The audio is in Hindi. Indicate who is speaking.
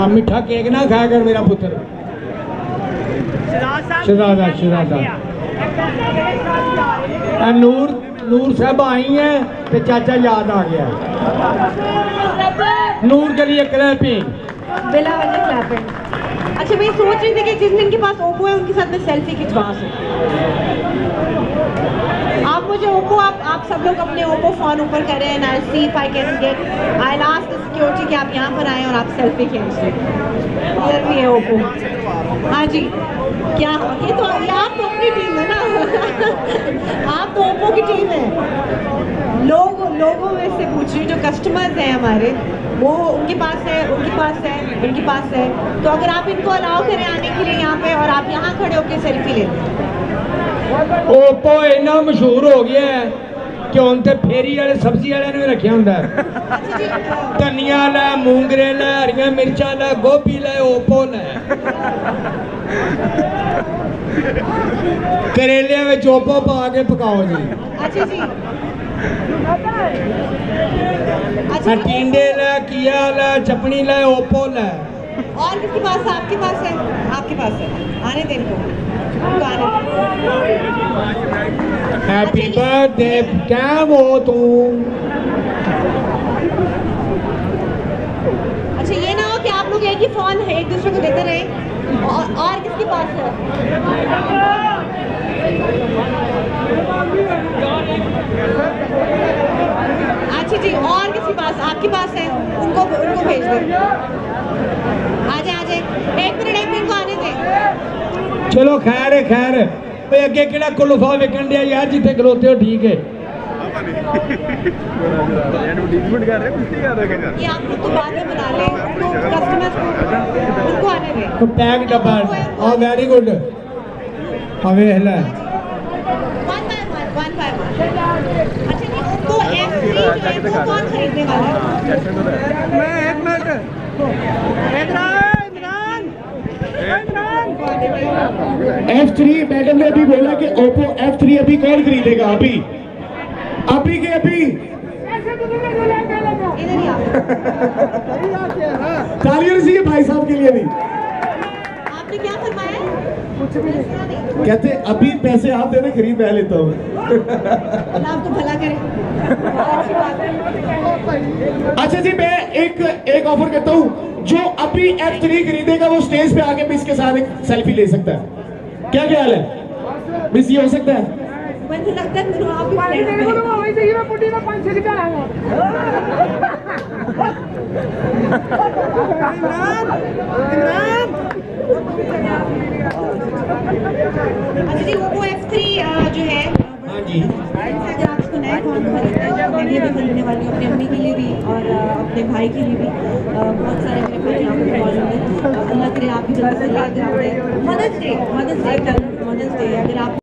Speaker 1: हाँ मीठा केक ना खाया कर मेरा पुत्र। शहजादा नूर साहब आई है तो चाचा याद आ गया। नूर के लिए क्लैपिंग,
Speaker 2: बिला वजह क्लैपिंग। अच्छा मैं सोच रही थी कि जिस दिन के पास ओप्पो है उनके साथ मैं सेल्फी खिंचवा सकूं। आप मुझे ओप्पो, आप सब लोग अपने ओप्पो फोन ऊपर करें and I see if I can get, I ask the security कि आप यहाँ पर आए और आप सेल्फी खींच लें। इधर भी है ओप्पो। हाँ जी, क्या ये तो आप तो अपनी टीम है ना आप तो ओप्पो की टीम है। लोगों में से पूछ रही, जो कस्टमर्स हैं हमारे, वो उनके पास है, तो अगर आप इनको अलाउ करें आने के लिए यहाँ पे और आप यहाँ खड़े होकर सेल्फी ले लें।
Speaker 1: ओप्पो इतना मशहूर हो गया है कि हम तो फेरी वाले सब्जी वाले ने रखा होंगे। धनिया लै, मूंगरे लै, हरिया मिर्चा लै, गोभी लै, ओप्पो लै। करेले में ओप्पो पा के पकाओ जी।
Speaker 2: अच्छा जी,
Speaker 1: टिंडे लै, किया लै, चपनी लै, ओप्पो लै।
Speaker 2: और किसके पास है? आपके पास है? आपके पास है, आने दें इनको।
Speaker 1: हैप्पी बर्थडे, क्या वो तुम?
Speaker 2: अच्छा ये ना हो कि आप लोग एक ही फोन है एक दूसरे को देते रहे। और किसके पास है? अच्छा जी, और किसके पास? आपके पास है, उनको भेज दें। आ जाए एक मिनट को आने दें।
Speaker 1: चलो खैर है खैर, अगे केड़ा कुल्फा विकन दिया यार, जिथे खलोते हो ठीक है।
Speaker 2: ये आप लोग तो बाद में बना लें, कस्टमर्स उनको आने दें।
Speaker 1: तो पैक डब्बा, हाँ वेरी गुड। हमें हला
Speaker 2: वन बाय वन। अच्छा जी, उनको F3 जो है वो कौन खरीदने वाला है?
Speaker 3: मैं एक मिनट
Speaker 1: F3 मैडम ने अभी बोला कि ओप्पो F3 अभी कौन खरीदेगा? अभी के अभी
Speaker 2: इधर ही आओ।
Speaker 1: तालियां रही भाई साहब के लिए भी।
Speaker 2: आपने क्या फरमाया? कुछ भी नहीं।
Speaker 1: कहते अभी पैसे आप देने, खरीद मैं लेता हूँ।
Speaker 2: अल्लाह आपको भला करे। अच्छी बात है।
Speaker 1: अच्छा जी, मैं एक ऑफर करता हूँ, जो अभी F3 खरीदेगा वो स्टेज पे आके मिस के साथ एक सेल्फी ले सकता है। क्या ख्याल है मिस, ये हो सकता है?
Speaker 2: मुझे लगता है दोनों आप ही अच्छा जी, ओप्पो F3 जो है,
Speaker 1: हाँ जी,
Speaker 2: अगर आप इसको नए फोन खरीदते हैं, मैं भी खरीदने वाली हूँ, अपनी अम्मी के लिए भी और अपने भाई के लिए भी। बहुत सारे मेरे भाई यहाँ पर मौजूद हैं। अल्लाह करे आप भी जल्दी से, अगर आपने मदर्स डे अगर आप